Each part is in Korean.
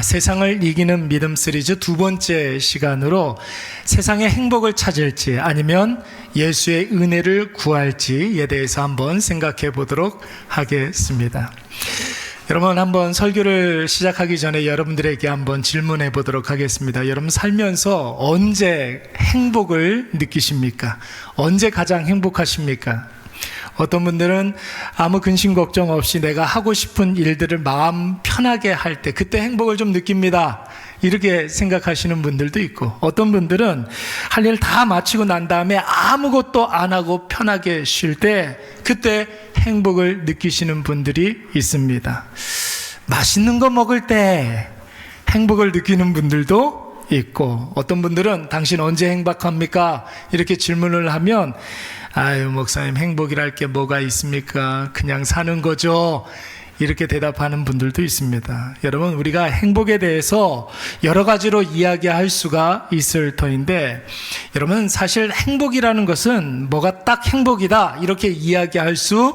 세상을 이기는 믿음 시리즈 두 번째 시간으로 세상의 행복을 찾을지 아니면 예수의 은혜를 구할지에 대해서 한번 생각해 보도록 하겠습니다. 여러분, 한번 설교를 시작하기 전에 여러분들에게 한번 질문해 보도록 하겠습니다. 여러분, 살면서 언제 행복을 느끼십니까? 언제 가장 행복하십니까? 어떤 분들은 아무 근심 걱정 없이 내가 하고 싶은 일들을 마음 편하게 할 때 그때 행복을 좀 느낍니다, 이렇게 생각하시는 분들도 있고, 어떤 분들은 할 일 다 마치고 난 다음에 아무것도 안 하고 편하게 쉴 때 그때 행복을 느끼시는 분들이 있습니다. 맛있는 거 먹을 때 행복을 느끼는 분들도 있고, 어떤 분들은 당신 언제 행복합니까? 이렇게 질문을 하면 아유, 목사님, 행복이랄 게 뭐가 있습니까? 그냥 사는 거죠, 이렇게 대답하는 분들도 있습니다. 여러분, 우리가 행복에 대해서 여러 가지로 이야기할 수가 있을 터인데, 여러분, 사실 행복이라는 것은 뭐가 딱 행복이다 이렇게 이야기할 수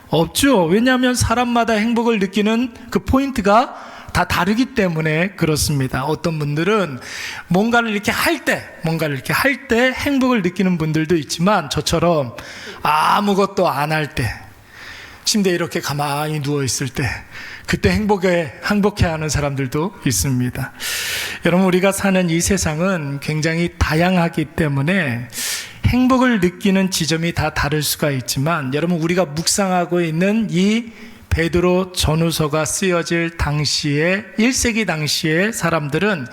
없죠. 왜냐하면 사람마다 행복을 느끼는 그 포인트가 다 다르기 때문에 그렇습니다. 어떤 분들은 뭔가를 이렇게 할 때 행복을 느끼는 분들도 있지만, 저처럼 아무것도 안 할 때, 침대에 이렇게 가만히 누워 있을 때 그때 행복해하는 사람들도 있습니다. 여러분, 우리가 사는 이 세상은 굉장히 다양하기 때문에 행복을 느끼는 지점이 다 다를 수가 있지만, 여러분, 우리가 묵상하고 있는 이 베드로 전후서가 쓰여질 당시에 1세기 당시의 사람들은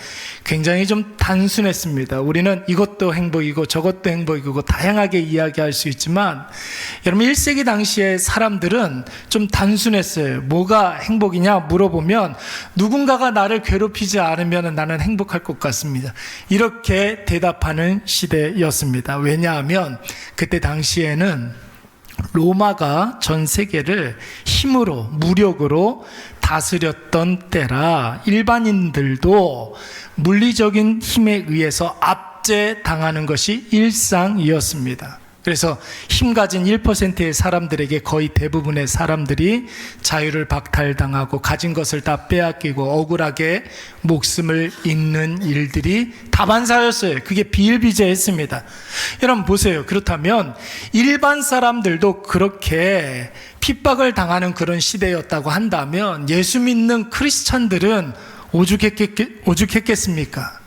굉장히 좀 단순했습니다. 우리는 이것도 행복이고 저것도 행복이고 다양하게 이야기할 수 있지만, 여러분, 1세기 당시의 사람들은 좀 단순했어요. 뭐가 행복이냐 물어보면 누군가가 나를 괴롭히지 않으면 나는 행복할 것 같습니다, 이렇게 대답하는 시대였습니다. 왜냐하면 그때 당시에는 로마가 전 세계를 힘으로, 무력으로 다스렸던 때라 일반인들도 물리적인 힘에 의해서 압제당하는 것이 일상이었습니다. 그래서 힘 가진 1%의 사람들에게 거의 대부분의 사람들이 자유를 박탈당하고 가진 것을 다 빼앗기고 억울하게 목숨을 잃는 일들이 다반사였어요. 그게 비일비재했습니다. 여러분 보세요. 그렇다면 일반 사람들도 그렇게 핍박을 당하는 그런 시대였다고 한다면 예수 믿는 크리스찬들은 오죽했겠습니까?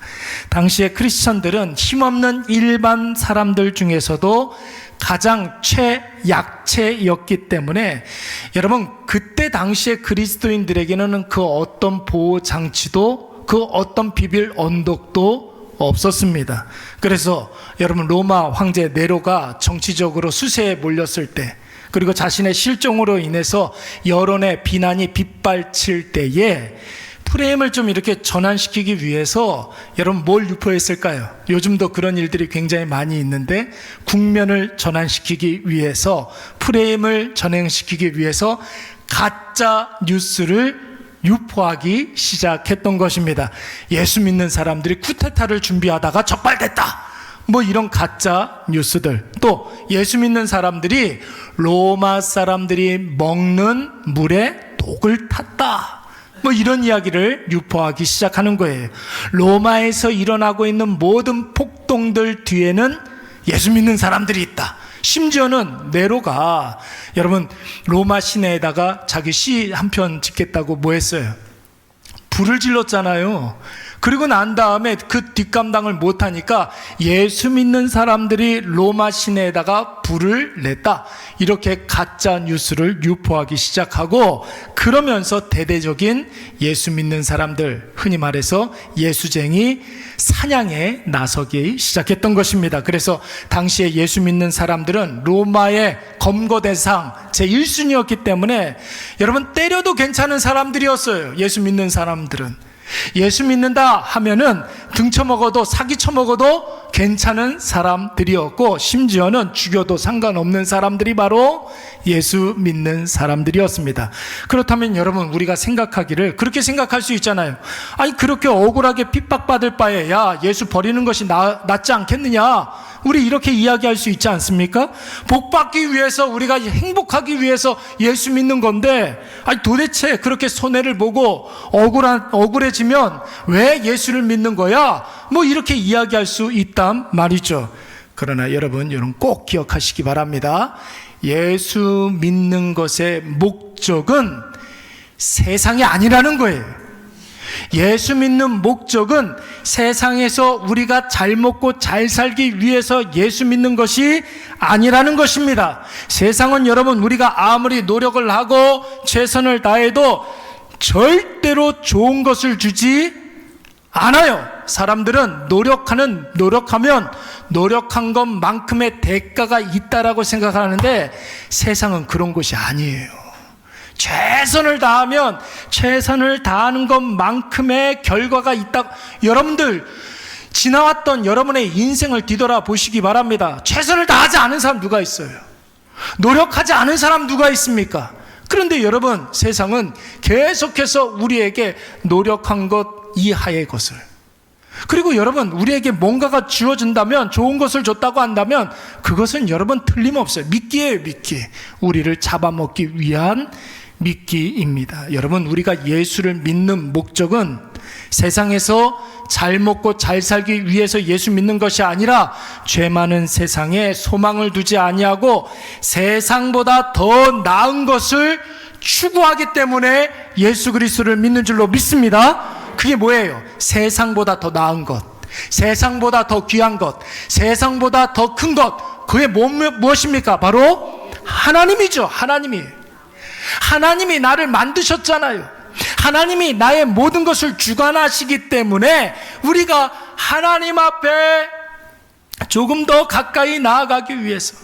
당시의 크리스천들은 힘없는 일반 사람들 중에서도 가장 최약체였기 때문에, 여러분, 그때 당시의 그리스도인들에게는 그 어떤 보호장치도, 그 어떤 비빌 언덕도 없었습니다. 그래서 여러분, 로마 황제 네로가 정치적으로 수세에 몰렸을 때, 그리고 자신의 실종으로 인해서 여론의 비난이 빗발칠 때에 프레임을 좀 이렇게 전환시키기 위해서 여러분 뭘 유포했을까요? 요즘도 그런 일들이 굉장히 많이 있는데, 국면을 전환시키기 위해서, 프레임을 전환시키기 위해서 가짜 뉴스를 유포하기 시작했던 것입니다. 예수 믿는 사람들이 쿠데타를 준비하다가 적발됐다, 뭐 이런 가짜 뉴스들. 또 예수 믿는 사람들이 로마 사람들이 먹는 물에 독을 탔다, 뭐 이런 이야기를 유포하기 시작하는 거예요. 로마에서 일어나고 있는 모든 폭동들 뒤에는 예수 믿는 사람들이 있다. 심지어는 네로가, 여러분, 로마 시내에다가 자기 시 한 편 짓겠다고 뭐 했어요? 불을 질렀잖아요. 그리고 난 다음에 그 뒷감당을 못하니까 예수 믿는 사람들이 로마 시내에다가 불을 냈다, 이렇게 가짜 뉴스를 유포하기 시작하고, 그러면서 대대적인 예수 믿는 사람들, 흔히 말해서 예수쟁이 사냥에 나서기 시작했던 것입니다. 그래서 당시에 예수 믿는 사람들은 로마의 검거 대상 제1순위였기 때문에, 여러분, 때려도 괜찮은 사람들이었어요. 예수 믿는 사람들은 예수 믿는다 하면은 등쳐먹어도 사기쳐먹어도 괜찮은 사람들이었고, 심지어는 죽여도 상관없는 사람들이 바로 예수 믿는 사람들이었습니다. 그렇다면 여러분, 우리가 생각하기를 그렇게 생각할 수 있잖아요. 아니, 그렇게 억울하게 핍박받을 바에 야, 예수 버리는 것이 낫지 않겠느냐, 우리 이렇게 이야기할 수 있지 않습니까? 복받기 위해서, 우리가 행복하기 위해서 예수 믿는 건데, 아니 도대체 그렇게 손해를 보고 억울해지면 왜 예수를 믿는 거야? 뭐 이렇게 이야기할 수 있단 말이죠. 그러나 여러분 꼭 기억하시기 바랍니다. 예수 믿는 것의 목적은 세상이 아니라는 거예요. 예수 믿는 목적은 세상에서 우리가 잘 먹고 잘 살기 위해서 예수 믿는 것이 아니라는 것입니다. 세상은 여러분, 우리가 아무리 노력을 하고 최선을 다해도 절대로 좋은 것을 주지 않아요. 사람들은 노력하면 노력한 것만큼의 대가가 있다라고 생각하는데, 세상은 그런 것이 아니에요. 최선을 다하면 최선을 다하는 것만큼의 결과가 있다. 여러분들 지나왔던 여러분의 인생을 뒤돌아보시기 바랍니다. 최선을 다하지 않은 사람 누가 있어요? 노력하지 않은 사람 누가 있습니까? 그런데 여러분, 세상은 계속해서 우리에게 노력한 것 이하의 것을, 그리고 여러분, 우리에게 뭔가가 주어진다면, 좋은 것을 줬다고 한다면 그것은 여러분 틀림없어요. 미끼예요, 미끼. 우리를 잡아먹기 위한 미끼입니다. 여러분, 우리가 예수를 믿는 목적은 세상에서 잘 먹고 잘 살기 위해서 예수 믿는 것이 아니라, 죄 많은 세상에 소망을 두지 아니하고 세상보다 더 나은 것을 추구하기 때문에 예수 그리스도를 믿는 줄로 믿습니다. 그게 뭐예요? 세상보다 더 나은 것, 세상보다 더 귀한 것, 세상보다 더 큰 것. 그게 무엇입니까? 바로 하나님이죠. 하나님이 나를 만드셨잖아요. 하나님이 나의 모든 것을 주관하시기 때문에 우리가 하나님 앞에 조금 더 가까이 나아가기 위해서,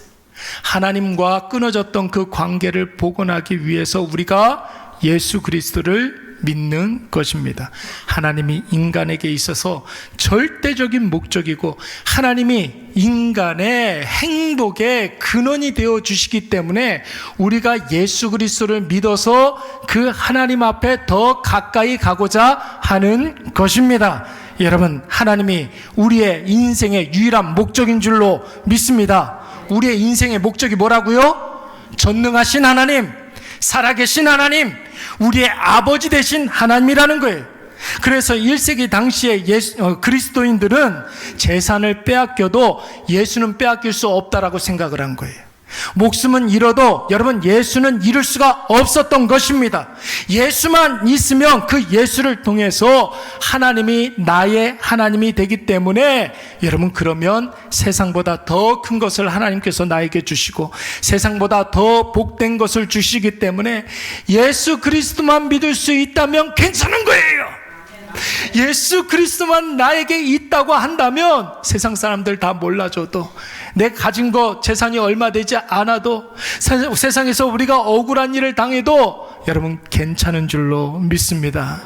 하나님과 끊어졌던 그 관계를 복원하기 위해서 우리가 예수 그리스도를 믿는 것입니다. 하나님이 인간에게 있어서 절대적인 목적이고, 하나님이 인간의 행복의 근원이 되어 주시기 때문에 우리가 예수 그리스도를 믿어서 그 하나님 앞에 더 가까이 가고자 하는 것입니다. 여러분, 하나님이 우리의 인생의 유일한 목적인 줄로 믿습니다. 우리의 인생의 목적이 뭐라고요? 전능하신 하나님, 살아계신 하나님, 우리의 아버지 되신 하나님이라는 거예요. 그래서 1세기 당시에 그리스도인들은 재산을 빼앗겨도 예수는 빼앗길 수 없다라고 생각을 한 거예요. 목숨은 잃어도 여러분, 예수는 잃을 수가 없었던 것입니다. 예수만 있으면 그 예수를 통해서 하나님이 나의 하나님이 되기 때문에, 여러분, 그러면 세상보다 더 큰 것을 하나님께서 나에게 주시고 세상보다 더 복된 것을 주시기 때문에 예수 그리스도만 믿을 수 있다면 괜찮은 거예요. 예수 그리스도만 나에게 있다고 한다면 세상 사람들 다 몰라줘도, 내 가진 거 재산이 얼마 되지 않아도, 세상에서 우리가 억울한 일을 당해도 여러분 괜찮은 줄로 믿습니다.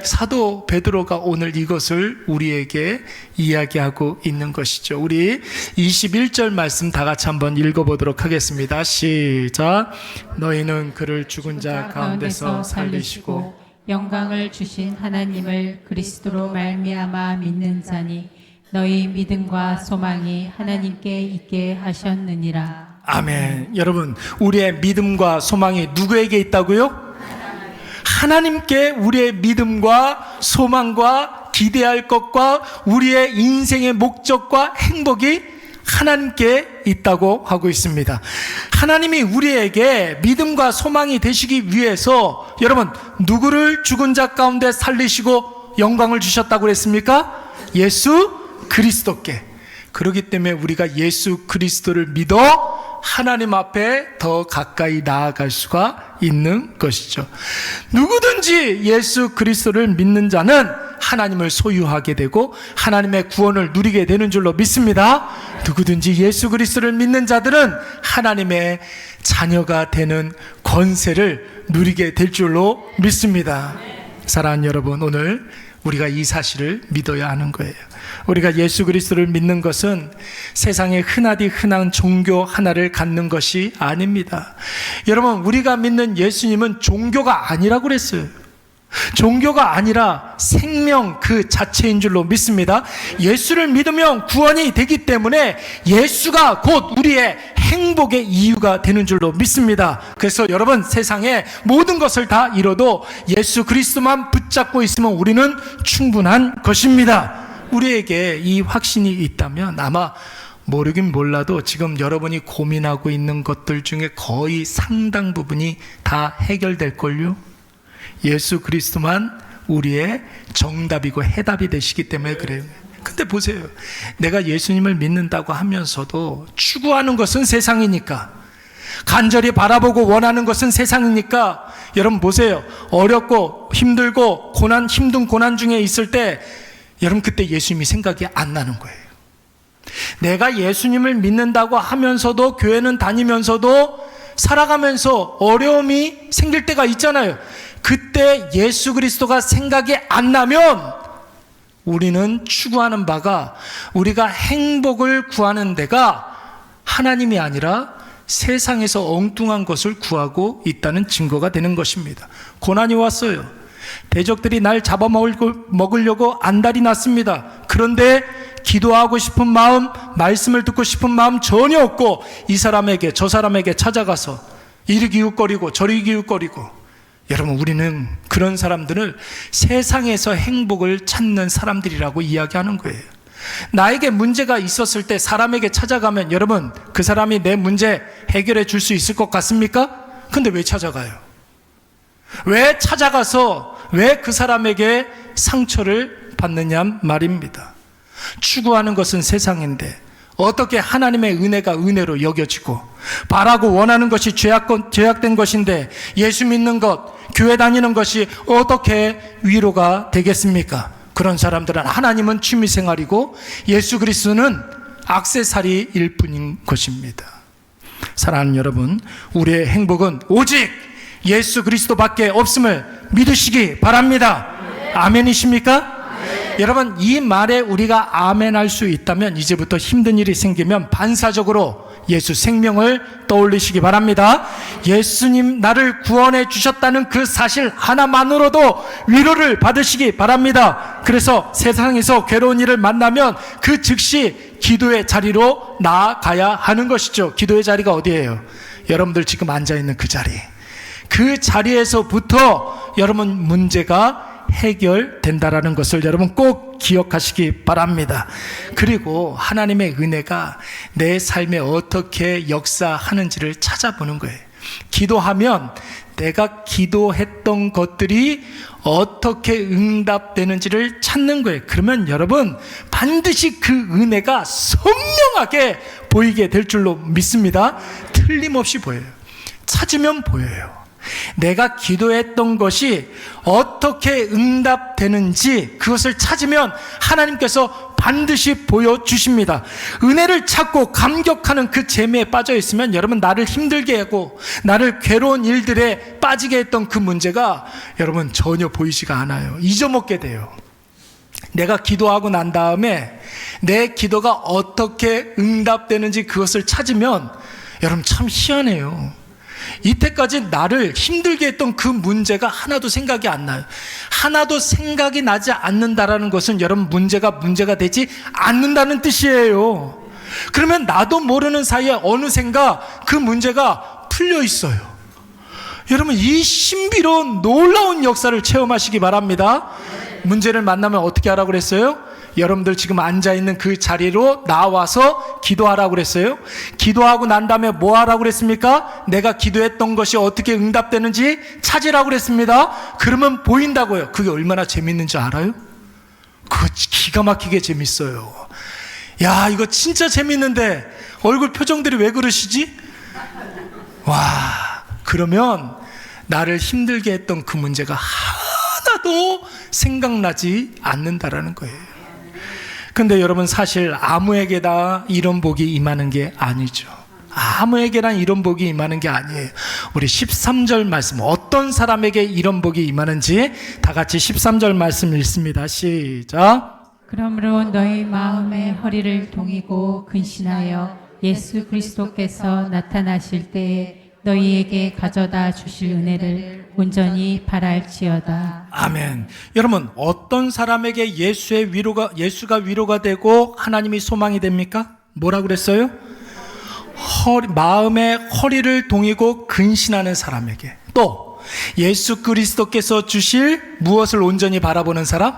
사도 베드로가 오늘 이것을 우리에게 이야기하고 있는 것이죠. 우리 21절 말씀 다 같이 한번 읽어보도록 하겠습니다. 시작. 너희는 그를 죽은 자 가운데서 살리시고 영광을 주신 하나님을 그리스도로 말미암아 믿는 자니 너희 믿음과 소망이 하나님께 있게 하셨느니라. 아멘. 여러분, 우리의 믿음과 소망이 누구에게 있다고요? 하나님께 우리의 믿음과 소망과 기대할 것과 우리의 인생의 목적과 행복이 하나님께 있다고 하고 있습니다. 하나님이 우리에게 믿음과 소망이 되시기 위해서 여러분, 누구를 죽은 자 가운데 살리시고 영광을 주셨다고 그랬습니까? 예수 그리스도께. 그렇기 때문에 우리가 예수 그리스도를 믿어 하나님 앞에 더 가까이 나아갈 수가 있는 것이죠. 누구든지 예수 그리스도를 믿는 자는 하나님을 소유하게 되고 하나님의 구원을 누리게 되는 줄로 믿습니다. 누구든지 예수 그리스도를 믿는 자들은 하나님의 자녀가 되는 권세를 누리게 될 줄로 믿습니다. 사랑하는 여러분, 오늘 우리가 이 사실을 믿어야 하는 거예요. 우리가 예수 그리스도를 믿는 것은 세상에 흔하디 흔한 종교 하나를 갖는 것이 아닙니다. 여러분, 우리가 믿는 예수님은 종교가 아니라고 그랬어요. 종교가 아니라 생명 그 자체인 줄로 믿습니다. 예수를 믿으면 구원이 되기 때문에 예수가 곧 우리의 행복의 이유가 되는 줄로 믿습니다. 그래서 여러분, 세상에 모든 것을 다 잃어도 예수 그리스도만 붙잡고 있으면 우리는 충분한 것입니다. 우리에게 이 확신이 있다면 아마 모르긴 몰라도 지금 여러분이 고민하고 있는 것들 중에 거의 상당 부분이 다 해결될걸요. 예수 그리스도만 우리의 정답이고 해답이 되시기 때문에 그래요. 근데 보세요, 내가 예수님을 믿는다고 하면서도 추구하는 것은 세상이니까, 간절히 바라보고 원하는 것은 세상이니까, 여러분 보세요, 어렵고 힘들고 힘든 고난 중에 있을 때 여러분 그때 예수님이 생각이 안 나는 거예요. 내가 예수님을 믿는다고 하면서도, 교회는 다니면서도 살아가면서 어려움이 생길 때가 있잖아요. 그때 예수 그리스도가 생각이 안 나면 우리는 추구하는 바가, 우리가 행복을 구하는 데가 하나님이 아니라 세상에서 엉뚱한 것을 구하고 있다는 증거가 되는 것입니다. 고난이 왔어요. 대적들이 날 잡아먹으려고 안달이 났습니다. 그런데 기도하고 싶은 마음, 말씀을 듣고 싶은 마음 전혀 없고 이 사람에게 저 사람에게 찾아가서 이리 기웃거리고 저리 기웃거리고, 여러분 우리는 그런 사람들을 세상에서 행복을 찾는 사람들이라고 이야기하는 거예요. 나에게 문제가 있었을 때 사람에게 찾아가면 여러분 그 사람이 내 문제 해결해 줄 수 있을 것 같습니까? 근데 왜 찾아가요? 왜 찾아가서 왜 그 사람에게 상처를 받느냐 말입니다. 추구하는 것은 세상인데 어떻게 하나님의 은혜가 은혜로 여겨지고, 바라고 원하는 것이 죄악된 것인데 예수 믿는 것, 교회 다니는 것이 어떻게 위로가 되겠습니까? 그런 사람들은 하나님은 취미생활이고 예수 그리스도는 액세서리일 뿐인 것입니다. 사랑하는 여러분, 우리의 행복은 오직 예수 그리스도밖에 없음을 믿으시기 바랍니다. 아멘이십니까? 여러분, 이 말에 우리가 아멘할 수 있다면 이제부터 힘든 일이 생기면 반사적으로 예수 생명을 떠올리시기 바랍니다. 예수님 나를 구원해 주셨다는 그 사실 하나만으로도 위로를 받으시기 바랍니다. 그래서 세상에서 괴로운 일을 만나면 그 즉시 기도의 자리로 나아가야 하는 것이죠. 기도의 자리가 어디예요? 여러분들 지금 앉아있는 그 자리, 그 자리에서부터 여러분 문제가 해결된다라는 것을 여러분 꼭 기억하시기 바랍니다. 그리고 하나님의 은혜가 내 삶에 어떻게 역사하는지를 찾아보는 거예요. 기도하면 내가 기도했던 것들이 어떻게 응답되는지를 찾는 거예요. 그러면 여러분 반드시 그 은혜가 선명하게 보이게 될 줄로 믿습니다. 틀림없이 보여요. 찾으면 보여요. 내가 기도했던 것이 어떻게 응답되는지 그것을 찾으면 하나님께서 반드시 보여주십니다. 은혜를 찾고 감격하는 그 재미에 빠져 있으면 여러분 나를 힘들게 하고 나를 괴로운 일들에 빠지게 했던 그 문제가 여러분 전혀 보이지가 않아요. 잊어먹게 돼요. 내가 기도하고 난 다음에 내 기도가 어떻게 응답되는지 그것을 찾으면 여러분 참 희한해요. 이때까지 나를 힘들게 했던 그 문제가 하나도 생각이 안 나요. 하나도 생각이 나지 않는다라는 것은 여러분 문제가 되지 않는다는 뜻이에요. 그러면 나도 모르는 사이에 어느샌가 그 문제가 풀려 있어요. 여러분 이 신비로운 놀라운 역사를 체험하시기 바랍니다. 문제를 만나면 어떻게 하라고 그랬어요? 여러분들 지금 앉아있는 그 자리로 나와서 기도하라고 그랬어요. 기도하고 난 다음에 뭐 하라고 그랬습니까? 내가 기도했던 것이 어떻게 응답되는지 찾으라고 그랬습니다. 그러면 보인다고요. 그게 얼마나 재밌는지 알아요? 그거 기가 막히게 재밌어요. 야, 이거 진짜 재밌는데 얼굴 표정들이 왜 그러시지? 와, 그러면 나를 힘들게 했던 그 문제가 하나도 생각나지 않는다라는 거예요. 근데 여러분 사실 아무에게 다 이런 복이 임하는 게 아니죠. 아무에게나 이런 복이 임하는 게 아니에요. 우리 13절 말씀, 어떤 사람에게 이런 복이 임하는지 다 같이 13절 말씀 읽습니다. 시작. 그러므로 너희 마음의 허리를 동이고 근신하여 예수 그리스도께서 나타나실 때에 너희에게 가져다 주실 은혜를 온전히 바랄지어다. 아멘. 여러분, 어떤 사람에게 예수가 위로가 되고 하나님이 소망이 됩니까? 뭐라고 그랬어요? 마음의 허리를 동이고 근신하는 사람에게. 또 예수 그리스도께서 주실 무엇을 온전히 바라보는 사람?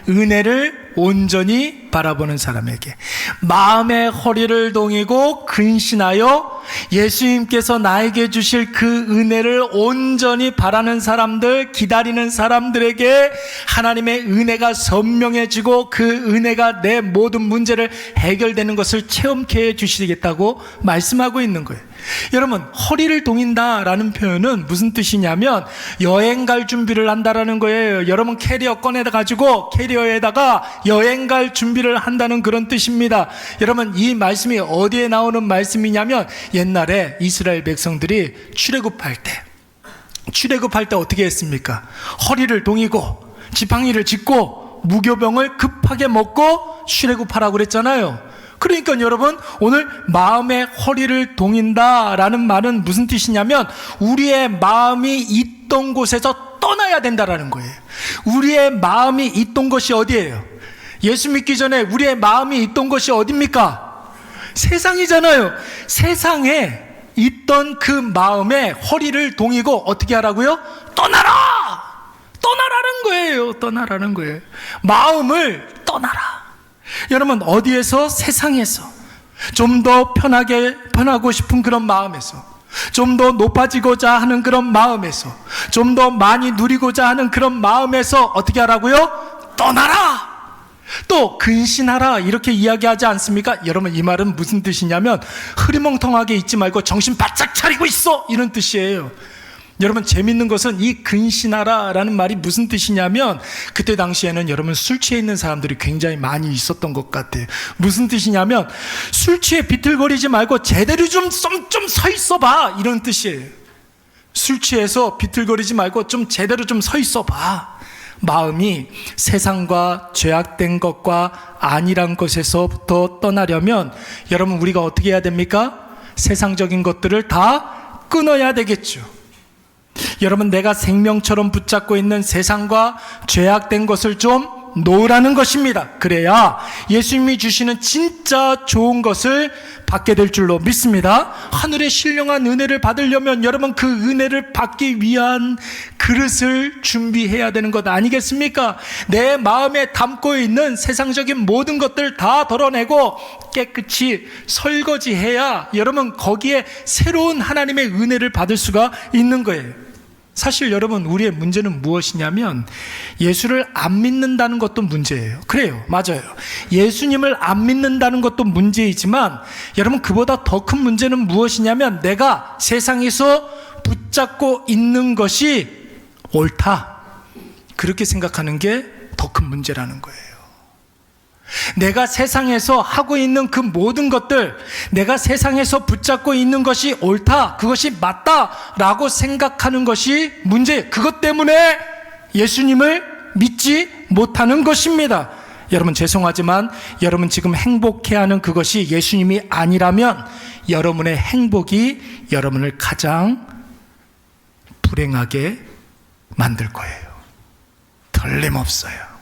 은혜를 온전히 바라보는 사람에게. 마음의 허리를 동이고 근신하여 예수님께서 나에게 주실 그 은혜를 온전히 바라는 사람들, 기다리는 사람들에게 하나님의 은혜가 선명해지고 그 은혜가 내 모든 문제를 해결되는 것을 체험케 해 주시겠다고 말씀하고 있는 거예요. 여러분, 허리를 동인다라는 표현은 무슨 뜻이냐면 여행 갈 준비를 한다라는 거예요. 여러분, 캐리어 꺼내가지고 캐리어에다가 여행 갈 준비를 한다는 그런 뜻입니다. 여러분, 이 말씀이 어디에 나오는 말씀이냐면 옛날에 이스라엘 백성들이 출애굽할 때 어떻게 했습니까? 허리를 동이고 지팡이를 짚고 무교병을 급하게 먹고 출애굽하라고 그랬잖아요. 그러니까 여러분, 오늘 마음의 허리를 동인다라는 말은 무슨 뜻이냐면 우리의 마음이 있던 곳에서 떠나야 된다라는 거예요. 우리의 마음이 있던 것이 어디예요? 예수 믿기 전에 우리의 마음이 있던 것이 어딥니까? 세상이잖아요. 세상에 있던 그 마음에 허리를 동이고 어떻게 하라고요? 떠나라는 거예요. 떠나라는 거예요. 마음을 떠나라. 여러분, 어디에서? 세상에서 좀 더 편하고 싶은 그런 마음에서, 좀 더 높아지고자 하는 그런 마음에서, 좀 더 많이 누리고자 하는 그런 마음에서 어떻게 하라고요? 떠나라. 또 근신하라 이렇게 이야기하지 않습니까? 여러분, 이 말은 무슨 뜻이냐면 흐리멍텅하게 있지 말고 정신 바짝 차리고 있어, 이런 뜻이에요. 여러분, 재밌는 것은 이 근신하라라는 말이 무슨 뜻이냐면 그때 당시에는 여러분 술 취해 있는 사람들이 굉장히 많이 있었던 것 같아요. 무슨 뜻이냐면 술 취해 비틀거리지 말고 제대로 좀 서 있어봐, 이런 뜻이에요. 술 취해서 비틀거리지 말고 좀 제대로 좀 서 있어봐. 마음이 세상과 죄악된 것과 안일한 것에서부터 떠나려면 여러분, 우리가 어떻게 해야 됩니까? 세상적인 것들을 다 끊어야 되겠죠. 여러분, 내가 생명처럼 붙잡고 있는 세상과 죄악된 것을 좀 놓으라는 것입니다. 그래야 예수님이 주시는 진짜 좋은 것을 받게 될 줄로 믿습니다. 하늘의 신령한 은혜를 받으려면 여러분, 그 은혜를 받기 위한 그릇을 준비해야 되는 것 아니겠습니까? 내 마음에 담고 있는 세상적인 모든 것들 다 덜어내고 깨끗이 설거지해야 여러분 거기에 새로운 하나님의 은혜를 받을 수가 있는 거예요. 사실 여러분, 우리의 문제는 무엇이냐면 예수를 안 믿는다는 것도 문제예요. 그래요, 맞아요. 예수님을 안 믿는다는 것도 문제이지만 여러분, 그보다 더 큰 문제는 무엇이냐면 내가 세상에서 붙잡고 있는 것이 옳다, 그렇게 생각하는 게 더 큰 문제라는 거예요. 내가 세상에서 하고 있는 그 모든 것들, 내가 세상에서 붙잡고 있는 것이 옳다, 그것이 맞다라고 생각하는 것이 문제. 그것 때문에 예수님을 믿지 못하는 것입니다. 여러분, 죄송하지만 여러분 지금 행복해하는 그것이 예수님이 아니라면 여러분의 행복이 여러분을 가장 불행하게 만들 거예요. 틀림없어요.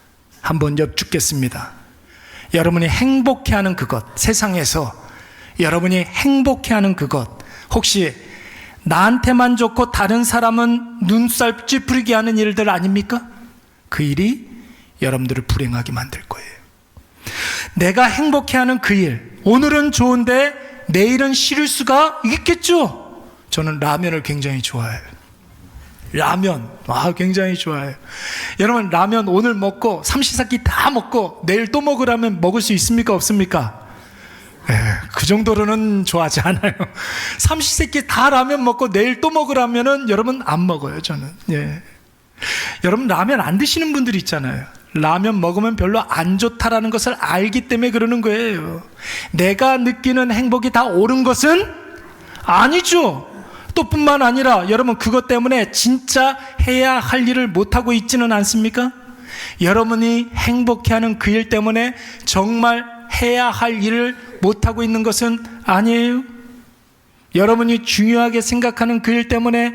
한번 여쭙겠습니다. 여러분이 행복해하는 그것, 세상에서 여러분이 행복해하는 그것, 혹시 나한테만 좋고 다른 사람은 눈살 찌푸리게 하는 일들 아닙니까? 그 일이 여러분들을 불행하게 만들 거예요. 내가 행복해하는 그 일, 오늘은 좋은데 내일은 싫을 수가 있겠죠? 저는 라면을 굉장히 좋아해요. 라면, 굉장히 좋아해요. 여러분, 라면 오늘 먹고 삼시세끼 다 먹고 내일 또 먹으라면 먹을 수 있습니까? 없습니까? 그 정도로는 좋아하지 않아요. 삼시세끼 다 라면 먹고 내일 또 먹으라면은 여러분 안 먹어요, 저는. 여러분, 라면 안 드시는 분들이 있잖아요. 라면 먹으면 별로 안 좋다라는 것을 알기 때문에 그러는 거예요. 내가 느끼는 행복이 다 옳은 것은 아니죠. 또 뿐만 아니라 여러분, 그것 때문에 진짜 해야 할 일을 못하고 있지는 않습니까? 여러분이 행복해하는 그 일 때문에 정말 해야 할 일을 못하고 있는 것은 아니에요. 여러분이 중요하게 생각하는 그 일 때문에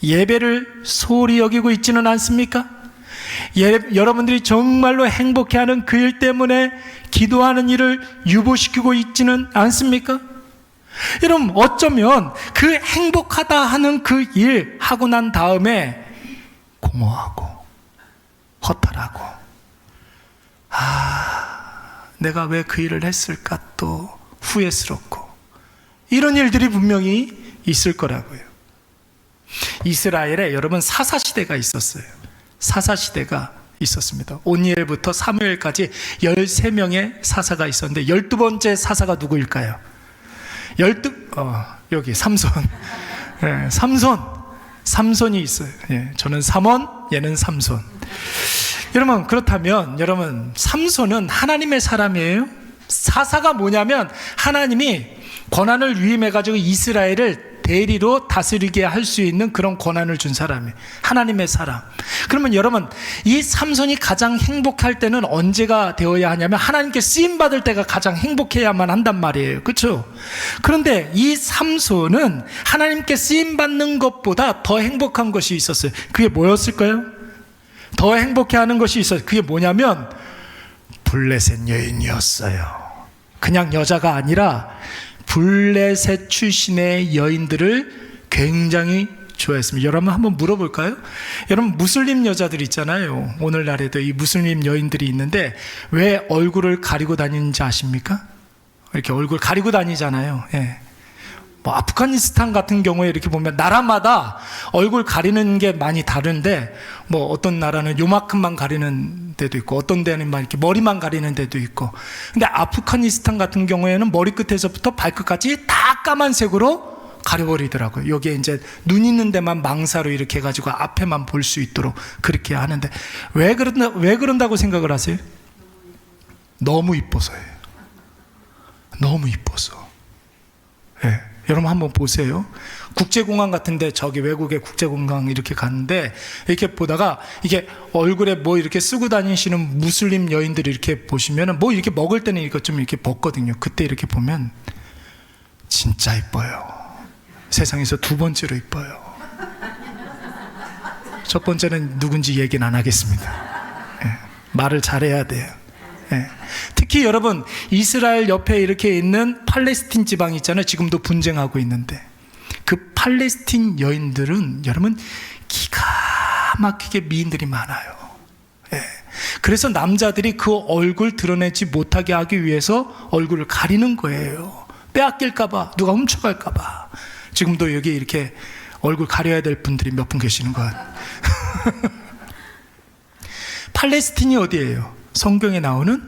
예배를 소홀히 여기고 있지는 않습니까? 여러분들이 정말로 행복해하는 그 일 때문에 기도하는 일을 유보시키고 있지는 않습니까? 여러분, 어쩌면 그 행복하다 하는 그 일 하고 난 다음에 공허하고 허탈하고, 내가 왜 그 일을 했을까 또 후회스럽고, 이런 일들이 분명히 있을 거라고요. 이스라엘에 여러분 사사시대가 있었어요. 사사시대가 있었습니다. 오니엘부터 사무엘까지 13명의 사사가 있었는데 12번째 사사가 누구일까요? 여기 삼손. 네, 삼손이 있어요. 예, 저는 삼원, 얘는 삼손. 여러분, 그렇다면 여러분, 삼손은 하나님의 사람이에요? 사사가 뭐냐면 하나님이 권한을 위임해가지고 이스라엘을 대리로 다스리게 할 수 있는 그런 권한을 준 사람이에요. 하나님의 사람. 그러면 여러분, 이 삼손이 가장 행복할 때는 언제가 되어야 하냐면 하나님께 쓰임받을 때가 가장 행복해야만 한단 말이에요. 그렇죠? 그런데 이 삼손은 하나님께 쓰임받는 것보다 더 행복한 것이 있었어요. 그게 뭐였을까요? 더 행복해하는 것이 있어요. 그게 뭐냐면 블레셋 여인이었어요. 그냥 여자가 아니라 블레셋 출신의 여인들을 굉장히 좋아했습니다. 여러분, 한번 물어볼까요? 여러분, 무슬림 여자들 있잖아요. 오늘날에도 이 무슬림 여인들이 있는데 왜 얼굴을 가리고 다니는지 아십니까? 이렇게 얼굴 가리고 다니잖아요. 예. 뭐 아프가니스탄 같은 경우에 이렇게 보면 나라마다 얼굴 가리는 게 많이 다른데, 뭐 어떤 나라는 요만큼만 가리는 데도 있고 어떤 데는 막 이렇게 머리만 가리는 데도 있고. 근데 아프가니스탄 같은 경우에는 머리끝에서부터 발끝까지 다 까만색으로 가려버리더라고요. 여기에 이제 눈 있는 데만 망사로 이렇게 해가지고 앞에만 볼 수 있도록 그렇게 하는데, 왜 그런다고 생각을 하세요? 너무 이뻐서예요. 너무 이뻐서. 예. 여러분, 한번 보세요. 국제공항 같은데, 저기 외국의 국제공항 이렇게 갔는데 이렇게 보다가 이게 얼굴에 뭐 이렇게 쓰고 다니시는 무슬림 여인들이 이렇게 보시면은 뭐 이렇게 먹을 때는 이거 좀 이렇게 벗거든요. 그때 이렇게 보면 진짜 이뻐요. 세상에서 두 번째로 이뻐요. 첫 번째는 누군지 얘기는 안 하겠습니다. 예, 말을 잘해야 돼요. 예. 특히 여러분, 이스라엘 옆에 이렇게 있는 팔레스틴 지방 있잖아요. 지금도 분쟁하고 있는데 그 팔레스틴 여인들은 여러분 기가 막히게 미인들이 많아요. 예. 그래서 남자들이 그 얼굴 드러내지 못하게 하기 위해서 얼굴을 가리는 거예요. 빼앗길까봐, 누가 훔쳐갈까봐. 지금도 여기 이렇게 얼굴 가려야 될 분들이 몇 분 계시는 것 같아요. 팔레스틴이 어디예요? 성경에 나오는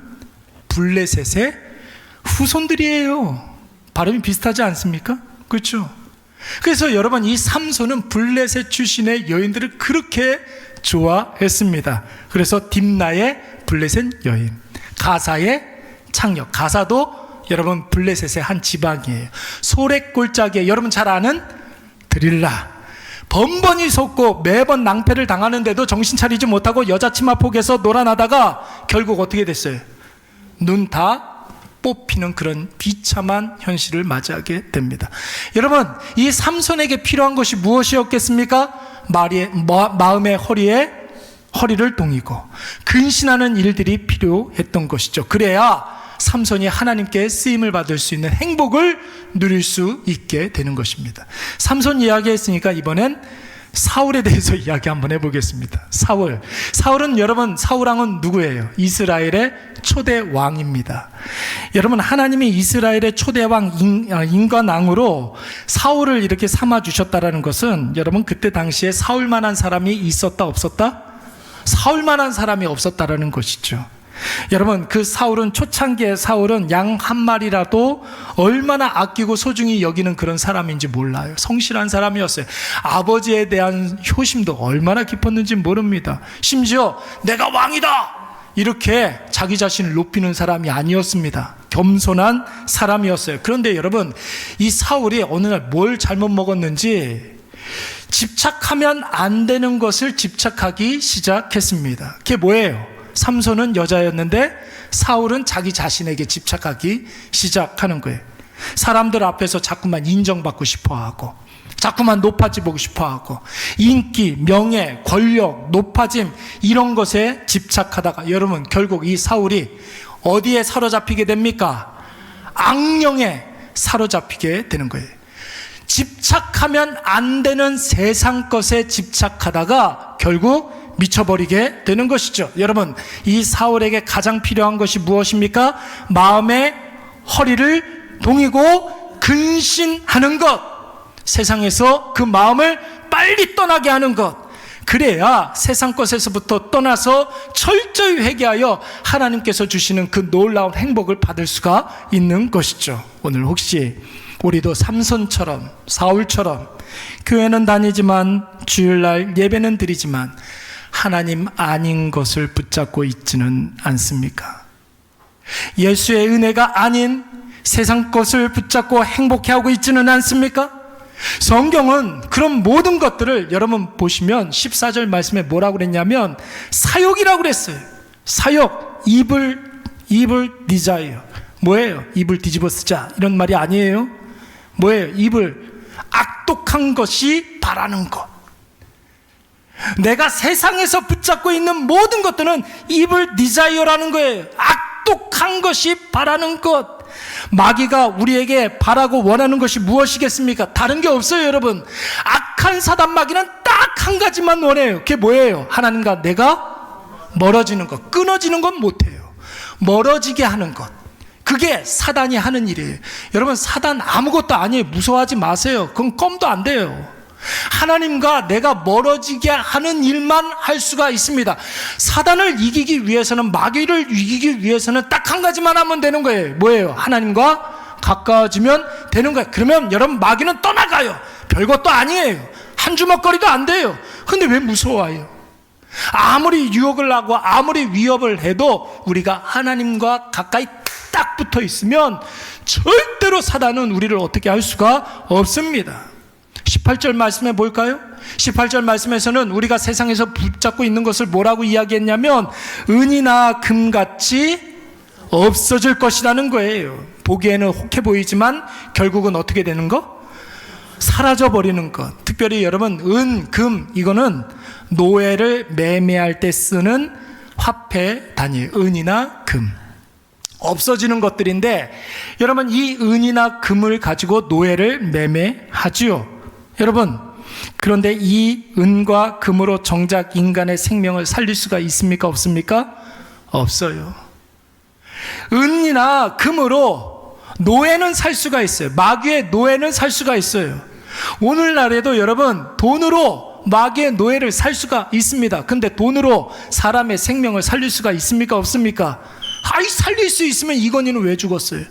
블레셋의 후손들이에요. 발음이 비슷하지 않습니까? 그렇죠? 그래서 여러분, 이 삼손은 블레셋 출신의 여인들을 그렇게 좋아했습니다. 그래서 딥나의 블레셋 여인, 가사의 창녀. 가사도 여러분 블레셋의 한 지방이에요. 소렉골짜기에 여러분 잘 아는 드릴라. 번번이 속고 매번 낭패를 당하는데도 정신 차리지 못하고 여자 치마 폭에서 놀아나다가 결국 어떻게 됐어요? 눈 다 뽑히는 그런 비참한 현실을 맞이하게 됩니다. 여러분, 이 삼손에게 필요한 것이 무엇이었겠습니까? 마음의 허리를 동이고 근신하는 일들이 필요했던 것이죠. 그래야 삼손이 하나님께 쓰임을 받을 수 있는 행복을 누릴 수 있게 되는 것입니다. 삼손 이야기했으니까 이번엔 사울에 대해서 이야기 한번 해보겠습니다. 사울은 여러분, 사울왕은 누구예요? 이스라엘의 초대 왕입니다. 여러분, 하나님이 이스라엘의 초대 왕, 인간왕으로 사울을 이렇게 삼아주셨다는 것은 여러분, 그때 당시에 사울만한 사람이 있었다 없었다? 사울만한 사람이 없었다라는 것이죠. 여러분, 그 사울은, 초창기의 사울은 양 한 마리라도 얼마나 아끼고 소중히 여기는 그런 사람인지 몰라요. 성실한 사람이었어요. 아버지에 대한 효심도 얼마나 깊었는지 모릅니다. 심지어 내가 왕이다 이렇게 자기 자신을 높이는 사람이 아니었습니다. 겸손한 사람이었어요. 그런데 여러분, 이 사울이 어느 날 뭘 잘못 먹었는지 집착하면 안 되는 것을 집착하기 시작했습니다. 그게 뭐예요? 삼손은 여자였는데 사울은 자기 자신에게 집착하기 시작하는 거예요. 사람들 앞에서 자꾸만 인정받고 싶어하고, 자꾸만 높아지고 싶어하고, 인기, 명예, 권력, 높아짐 이런 것에 집착하다가 여러분, 결국 이 사울이 어디에 사로잡히게 됩니까? 악령에 사로잡히게 되는 거예요. 집착하면 안 되는 세상 것에 집착하다가 결국 미쳐버리게 되는 것이죠. 여러분, 이 사울에게 가장 필요한 것이 무엇입니까? 마음의 허리를 동이고 근신하는 것, 세상에서 그 마음을 빨리 떠나게 하는 것, 그래야 세상 것에서부터 떠나서 철저히 회개하여 하나님께서 주시는 그 놀라운 행복을 받을 수가 있는 것이죠. 오늘 혹시 우리도 삼손처럼, 사울처럼 교회는 다니지만, 주일날 예배는 드리지만 하나님 아닌 것을 붙잡고 있지는 않습니까? 예수의 은혜가 아닌 세상 것을 붙잡고 행복해하고 있지는 않습니까? 성경은 그런 모든 것들을 여러분 보시면 14절 말씀에 뭐라고 그랬냐면 사욕이라고 그랬어요. 사욕, evil desire. 뭐예요? 입을 뒤집어 쓰자 이런 말이 아니에요. 뭐예요? 입을, 악독한 것이 바라는 것. 내가 세상에서 붙잡고 있는 모든 것들은 evil desire라는 거예요. 악독한 것이 바라는 것. 마귀가 우리에게 바라고 원하는 것이 무엇이겠습니까? 다른 게 없어요, 여러분. 악한 사단 마귀는 딱 한 가지만 원해요. 그게 뭐예요? 하나님과 내가 멀어지는 것, 끊어지는 건 못해요. 멀어지게 하는 것. 그게 사단이 하는 일이에요. 여러분, 사단 아무것도 아니에요. 무서워하지 마세요. 그건 껌도 안 돼요. 하나님과 내가 멀어지게 하는 일만 할 수가 있습니다. 사단을 이기기 위해서는, 마귀를 이기기 위해서는 딱 한 가지만 하면 되는 거예요. 뭐예요? 하나님과 가까워지면 되는 거예요. 그러면 여러분, 마귀는 떠나가요. 별것도 아니에요. 한 주먹거리도 안 돼요. 근데 왜 무서워해요? 아무리 유혹을 하고 아무리 위협을 해도 우리가 하나님과 가까이 딱 붙어 있으면 절대로 사단은 우리를 어떻게 할 수가 없습니다. 18절 말씀해 볼까요? 18절 말씀에서는 우리가 세상에서 붙잡고 있는 것을 뭐라고 이야기했냐면 은이나 금같이 없어질 것이라는 거예요. 보기에는 혹해 보이지만 결국은 어떻게 되는 거? 사라져버리는 것. 특별히 여러분, 은, 금, 이거는 노예를 매매할 때 쓰는 화폐 단위예요. 은이나 금. 없어지는 것들인데 여러분, 이 은이나 금을 가지고 노예를 매매하지요. 여러분, 그런데 이 은과 금으로 정작 인간의 생명을 살릴 수가 있습니까? 없습니까? 없어요. 은이나 금으로 노예는 살 수가 있어요. 마귀의 노예는 살 수가 있어요. 오늘날에도 여러분, 돈으로 마귀의 노예를 살 수가 있습니다. 근데 돈으로 사람의 생명을 살릴 수가 있습니까? 없습니까? 살릴 수 있으면 이건희는 왜 죽었어요?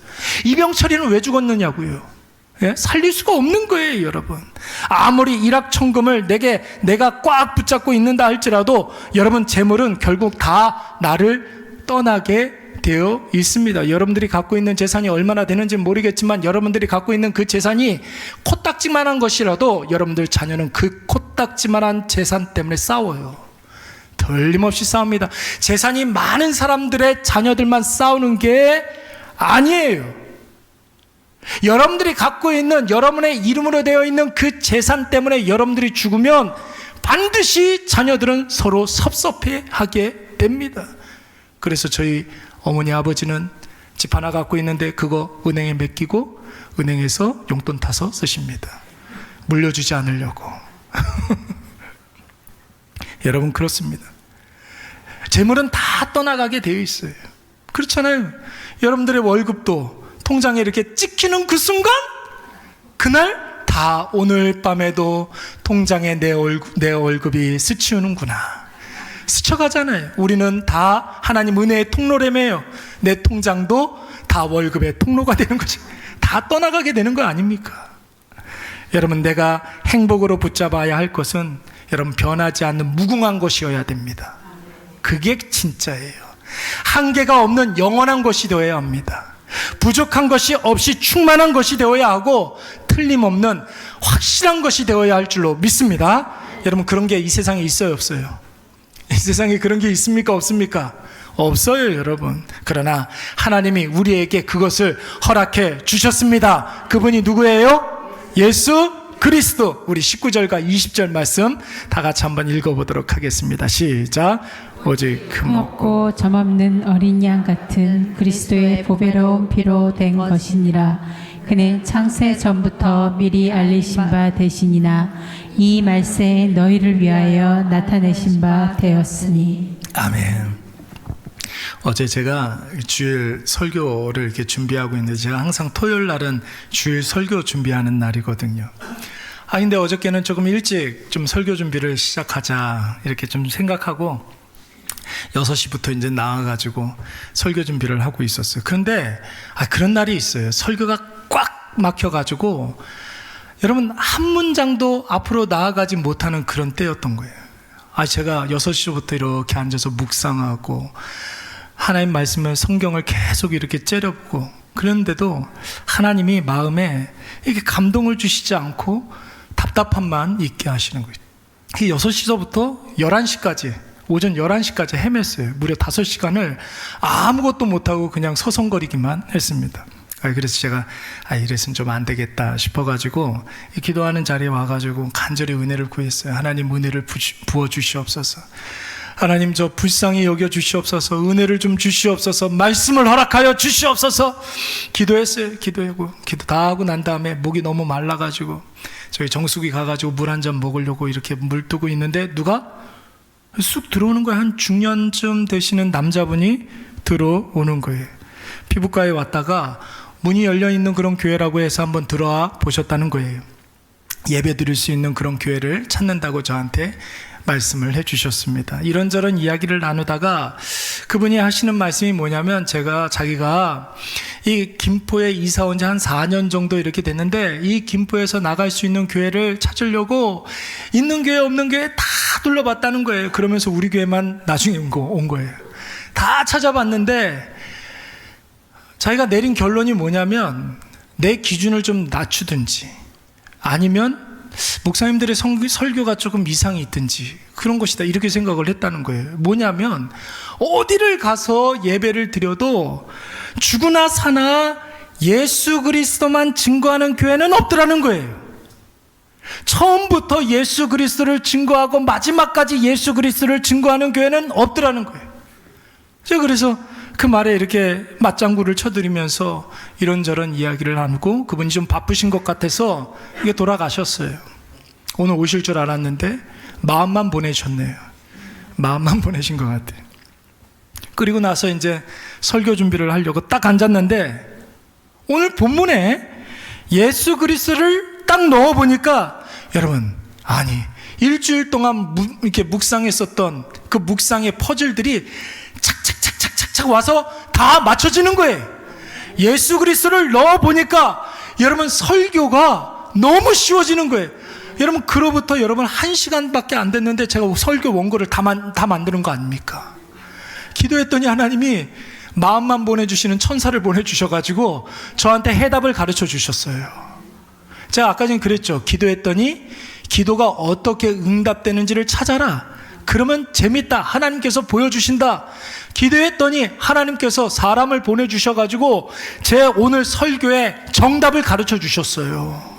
이병철이는 왜 죽었느냐고요? 예? 살릴 수가 없는 거예요, 여러분. 아무리 일확천금을 내가 꽉 붙잡고 있는다 할지라도 여러분, 재물은 결국 다 나를 떠나게 되어 있습니다. 여러분들이 갖고 있는 재산이 얼마나 되는지 모르겠지만 여러분들이 갖고 있는 그 재산이 코딱지만한 것이라도 여러분들 자녀는 그 코딱지만한 재산 때문에 싸워요. 틀림없이 싸웁니다. 재산이 많은 사람들의 자녀들만 싸우는 게 아니에요. 여러분들이 갖고 있는, 여러분의 이름으로 되어 있는 그 재산 때문에 여러분들이 죽으면 반드시 자녀들은 서로 섭섭해하게 됩니다. 그래서 저희 어머니 아버지는 집 하나 갖고 있는데 그거 은행에 맡기고 은행에서 용돈 타서 쓰십니다. 물려주지 않으려고. 여러분, 그렇습니다. 재물은 다 떠나가게 되어 있어요. 그렇잖아요. 여러분들의 월급도 통장에 이렇게 찍히는 그 순간, 그날 다 오늘 밤에도 통장에 내 월급이 스치우는구나. 스쳐가잖아요. 우리는 다 하나님 은혜의 통로라며요. 내 통장도 다 월급의 통로가 되는 거지. 다 떠나가게 되는 거 아닙니까? 여러분, 내가 행복으로 붙잡아야 할 것은 여러분 변하지 않는 무궁한 것이어야 됩니다. 그게 진짜예요. 한계가 없는 영원한 것이 되어야 합니다. 부족한 것이 없이 충만한 것이 되어야 하고 틀림없는 확실한 것이 되어야 할 줄로 믿습니다. 여러분, 그런 게 이 세상에 있어요, 없어요? 이 세상에 그런 게 있습니까, 없습니까? 없어요, 여러분. 그러나 하나님이 우리에게 그것을 허락해 주셨습니다. 그분이 누구예요? 예수 그리스도. 우리 19절과 20절 말씀 다 같이 한번 읽어보도록 하겠습니다. 시작. 오직 흠없고 점없는 어린 양 같은 그리스도의 보배로운 피로 된 것이니라. 그는 창세 전부터 미리 알리신 바 되시니나 이 말세에 너희를 위하여 나타내신 바 되었으니. 아멘. 어제 제가 주일 설교를 이렇게 준비하고 있는데, 제가 항상 토요일 날은 주일 설교 준비하는 날이거든요. 근데 어저께는 조금 일찍 좀 설교 준비를 시작하자 이렇게 좀 생각하고 6시부터 이제 나와가지고 설교 준비를 하고 있었어요. 그런데 그런 날이 있어요. 설교가 꽉 막혀가지고 여러분 한 문장도 앞으로 나아가지 못하는 그런 때였던 거예요. 제가 6시부터 이렇게 앉아서 묵상하고 하나님 말씀을, 성경을 계속 이렇게 째려보고, 그런데도 하나님이 마음에 이렇게 감동을 주시지 않고 답답함만 있게 하시는 거예요. 6시서부터 11시까지, 오전 11시까지 헤맸어요. 무려 5시간을 아무것도 못하고 그냥 서성거리기만 했습니다. 그래서 제가 이래서는 좀 안 되겠다 싶어가지고 기도하는 자리에 와가지고 간절히 은혜를 구했어요. 하나님, 은혜를 부어주시옵소서. 하나님, 저 불쌍히 여겨주시옵소서. 은혜를 좀 주시옵소서. 말씀을 허락하여 주시옵소서. 기도했어요. 기도 다 하고 난 다음에 목이 너무 말라가지고 저희 정숙이 가가지고 물 한 잔 먹으려고 이렇게 물 뜨고 있는데 누가 쑥 들어오는 거예요. 한 중년쯤 되시는 남자분이 들어오는 거예요. 피부과에 왔다가 문이 열려있는 그런 교회라고 해서 한번 들어와 보셨다는 거예요. 예배 드릴 수 있는 그런 교회를 찾는다고 저한테 말씀을 해주셨습니다. 이런저런 이야기를 나누다가 그분이 하시는 말씀이 뭐냐면, 자기가 이 김포에 이사 온 지 한 4년 정도 이렇게 됐는데 이 김포에서 나갈 수 있는 교회를 찾으려고 있는 교회 없는 교회 다 둘러봤다는 거예요. 그러면서 우리 교회만 나중에 온 거예요. 다 찾아봤는데 자기가 내린 결론이 뭐냐면, 내 기준을 좀 낮추든지 아니면 목사님들의 설교가 조금 이상이 있든지 그런 것이다, 이렇게 생각을 했다는 거예요. 뭐냐면 어디를 가서 예배를 드려도 죽으나 사나 예수 그리스도만 증거하는 교회는 없더라는 거예요. 처음부터 예수 그리스도를 증거하고 마지막까지 예수 그리스도를 증거하는 교회는 없더라는 거예요. 제가 그래서 그 말에 이렇게 맞장구를 쳐드리면서 이런저런 이야기를 나누고, 그분이 좀 바쁘신 것 같아서 이게 돌아가셨어요. 오늘 오실 줄 알았는데 마음만 보내셨네요. 마음만 보내신 것 같아요. 그리고 나서 이제 설교 준비를 하려고 딱 앉았는데 오늘 본문에 예수 그리스도를 딱 넣어보니까, 여러분, 일주일 동안 이렇게 묵상했었던 그 묵상의 퍼즐들이 착착착착착착 와서 다 맞춰지는 거예요. 예수 그리스도를 넣어보니까 여러분 설교가 너무 쉬워지는 거예요. 여러분, 그로부터 여러분 1시간밖에 안 됐는데 제가 설교 원고를 다 만드는 거 아닙니까? 기도했더니 하나님이 마음만 보내주시는 천사를 보내주셔가지고 저한테 해답을 가르쳐 주셨어요. 제가 아까 전에 그랬죠. 기도했더니 기도가 어떻게 응답되는지를 찾아라. 그러면 재밌다. 하나님께서 보여주신다. 기도했더니 하나님께서 사람을 보내주셔가지고 제 오늘 설교에 정답을 가르쳐 주셨어요.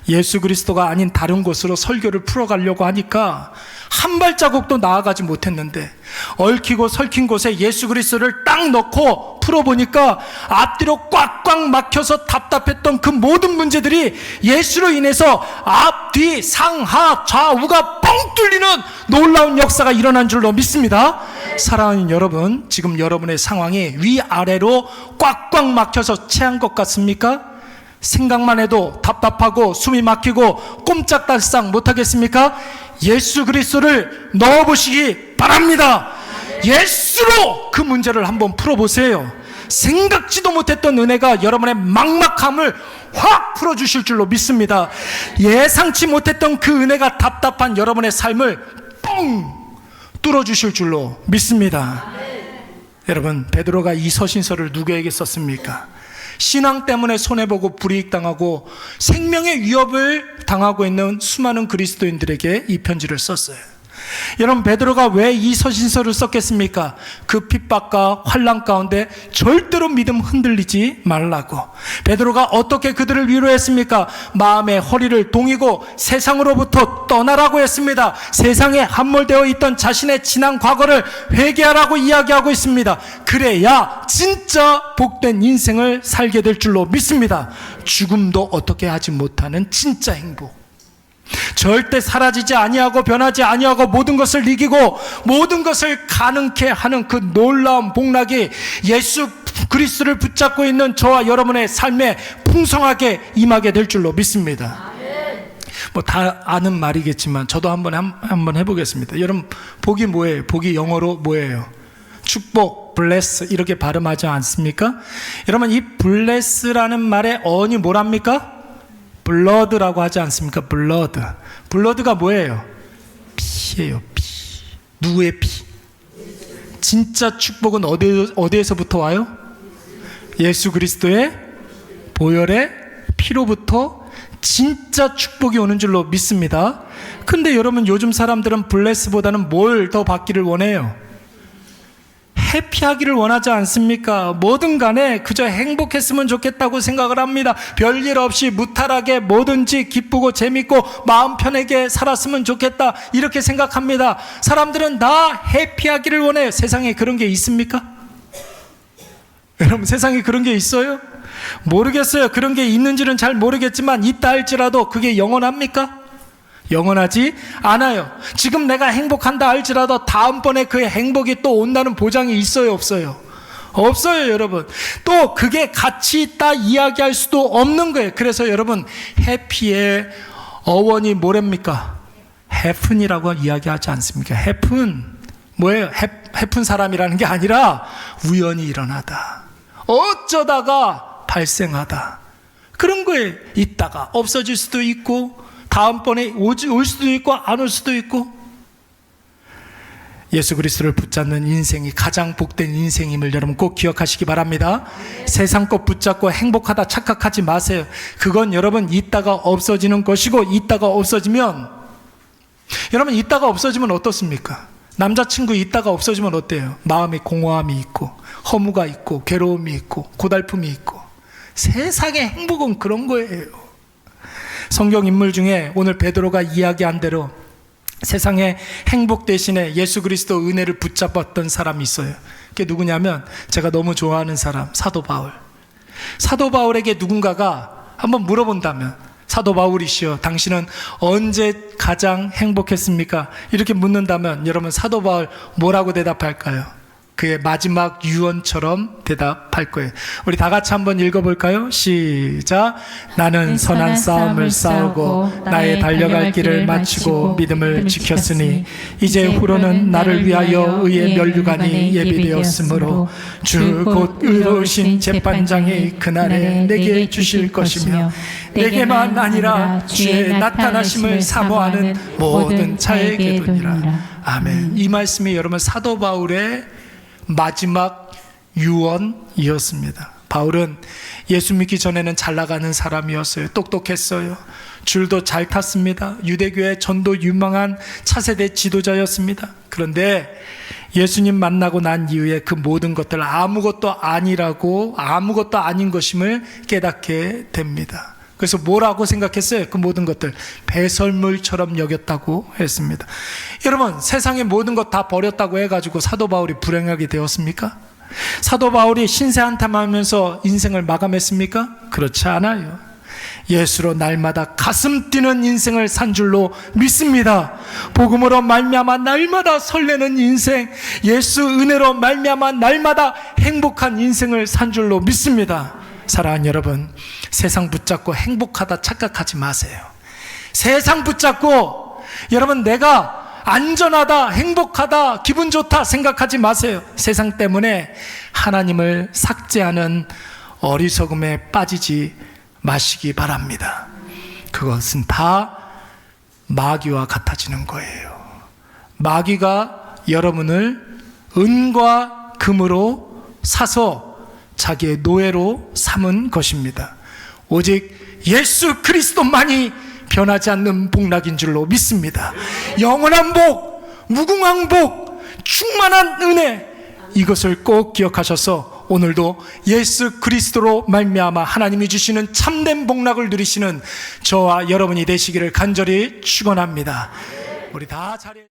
예수 그리스도가 아닌 다른 곳으로 설교를 풀어가려고 하니까 한 발자국도 나아가지 못했는데, 얽히고 설킨 곳에 예수 그리스도를 딱 넣고 풀어보니까 앞뒤로 꽉꽉 막혀서 답답했던 그 모든 문제들이 예수로 인해서 앞, 뒤, 상하, 좌우가 뻥 뚫리는 놀라운 역사가 일어난 줄로 믿습니다. 사랑하는 여러분, 지금 여러분의 상황이 위아래로 꽉꽉 막혀서 체한 것 같습니까? 생각만 해도 답답하고 숨이 막히고 꼼짝달싹 못하겠습니까? 예수 그리스도를 넣어보시기 바랍니다. 예수로 그 문제를 한번 풀어보세요. 생각지도 못했던 은혜가 여러분의 막막함을 확 풀어주실 줄로 믿습니다. 예상치 못했던 그 은혜가 답답한 여러분의 삶을 뻥 뚫어주실 줄로 믿습니다. 여러분, 베드로가 이 서신서를 누구에게 썼습니까? 신앙 때문에 손해보고 불이익당하고 생명의 위협을 당하고 있는 수많은 그리스도인들에게 이 편지를 썼어요. 여러분, 베드로가 왜 이 서신서를 썼겠습니까? 그 핍박과 환난 가운데 절대로 믿음 흔들리지 말라고. 베드로가 어떻게 그들을 위로했습니까? 마음의 허리를 동이고 세상으로부터 떠나라고 했습니다. 세상에 함몰되어 있던 자신의 지난 과거를 회개하라고 이야기하고 있습니다. 그래야 진짜 복된 인생을 살게 될 줄로 믿습니다. 죽음도 어떻게 하지 못하는 진짜 행복, 절대 사라지지 아니하고 변하지 아니하고 모든 것을 이기고 모든 것을 가능케 하는 그 놀라운 복락이 예수 그리스도를 붙잡고 있는 저와 여러분의 삶에 풍성하게 임하게 될 줄로 믿습니다. 뭐 다 아는 말이겠지만 저도 한번 해보겠습니다. 여러분, 복이 뭐예요? 복이 영어로 뭐예요? 축복, bless 이렇게 발음하지 않습니까? 여러분, 이 bless라는 말의 어원이 뭐랍니까? 블러드라고 하지 않습니까? 블러드. 블러드가 뭐예요? 피예요. 피. 누구의 피? 진짜 축복은 어디에서부터 와요? 예수 그리스도의 보혈의 피로부터 진짜 축복이 오는 줄로 믿습니다. 근데 여러분, 요즘 사람들은 블레스보다는 뭘 더 받기를 원해요? 해피하기를 원하지 않습니까? 뭐든 간에 그저 행복했으면 좋겠다고 생각을 합니다. 별일 없이 무탈하게 뭐든지 기쁘고 재밌고 마음 편하게 살았으면 좋겠다, 이렇게 생각합니다. 사람들은 다 해피하기를 원해요. 세상에 그런 게 있습니까? 여러분, 세상에 그런 게 있어요? 모르겠어요. 그런 게 있는지는 잘 모르겠지만 있다 할지라도 그게 영원합니까? 영원하지 않아요. 지금 내가 행복한다 할지라도 다음번에 그 행복이 또 온다는 보장이 있어요, 없어요? 없어요, 여러분. 또 그게 가치 있다 이야기할 수도 없는 거예요. 그래서 여러분, 해피의 어원이 뭐랍니까? 해픈이라고 이야기하지 않습니까? 해픈 뭐예요? 해픈 사람이라는 게 아니라 우연히 일어나다, 어쩌다가 발생하다, 그런 거예요. 있다가 없어질 수도 있고 다음번에 올 수도 있고 안 올 수도 있고. 예수 그리스도를 붙잡는 인생이 가장 복된 인생임을 여러분 꼭 기억하시기 바랍니다. 세상 것 붙잡고 행복하다 착각하지 마세요. 그건 여러분 있다가 없어지는 것이고, 있다가 없어지면, 여러분 있다가 없어지면 어떻습니까? 남자친구 있다가 없어지면 어때요? 마음에 공허함이 있고 허무가 있고 괴로움이 있고 고달픔이 있고. 세상의 행복은 그런 거예요. 성경 인물 중에 오늘 베드로가 이야기한 대로 세상의 행복 대신에 예수 그리스도 은혜를 붙잡았던 사람이 있어요. 그게 누구냐면 제가 너무 좋아하는 사람, 사도 바울. 사도 바울에게 누군가가 한번 물어본다면, 사도 바울이시여, 당신은 언제 가장 행복했습니까? 이렇게 묻는다면 여러분, 사도 바울 뭐라고 대답할까요? 그의 마지막 유언처럼 대답할 거예요. 우리 다 같이 한번 읽어볼까요? 시작. 나는 선한 싸움을 싸우고 나의 달려갈 길을 마치고 믿음을 지켰으니 이제 후로는 나를 위하여 의의 면류관이 예비되었으므로 주 곧 의로우신 재판장이 그날에 내게 주실 것이며 내게만 아니라 주의 나타나심을 사모하는 모든 자에게 도니라. 아멘. 이 말씀이 여러분 사도 바울의 마지막 유언이었습니다. 바울은 예수 믿기 전에는 잘 나가는 사람이었어요. 똑똑했어요. 줄도 잘 탔습니다. 유대교의 전도 유망한 차세대 지도자였습니다. 그런데 예수님 만나고 난 이후에 그 모든 것들 아무것도 아니라고, 아무것도 아닌 것임을 깨닫게 됩니다. 그래서 뭐라고 생각했어요? 그 모든 것들 배설물처럼 여겼다고 했습니다. 여러분, 세상의 모든 것 다 버렸다고 해가지고 사도 바울이 불행하게 되었습니까? 사도 바울이 신세한탄하면서 인생을 마감했습니까? 그렇지 않아요. 예수로 날마다 가슴 뛰는 인생을 산 줄로 믿습니다. 복음으로 말미암아 날마다 설레는 인생, 예수 은혜로 말미암아 날마다 행복한 인생을 산 줄로 믿습니다. 사랑하는 여러분, 세상 붙잡고 행복하다 착각하지 마세요. 세상 붙잡고 여러분 내가 안전하다, 행복하다, 기분 좋다 생각하지 마세요. 세상 때문에 하나님을 삭제하는 어리석음에 빠지지 마시기 바랍니다. 그것은 다 마귀와 같아지는 거예요. 마귀가 여러분을 은과 금으로 사서 자기의 노예로 삼은 것입니다. 오직 예수 그리스도만이 변하지 않는 복락인 줄로 믿습니다. 영원한 복, 무궁한 복, 충만한 은혜, 이것을 꼭 기억하셔서 오늘도 예수 그리스도로 말미암아 하나님이 주시는 참된 복락을 누리시는 저와 여러분이 되시기를 간절히 축원합니다. 우리 다 자리에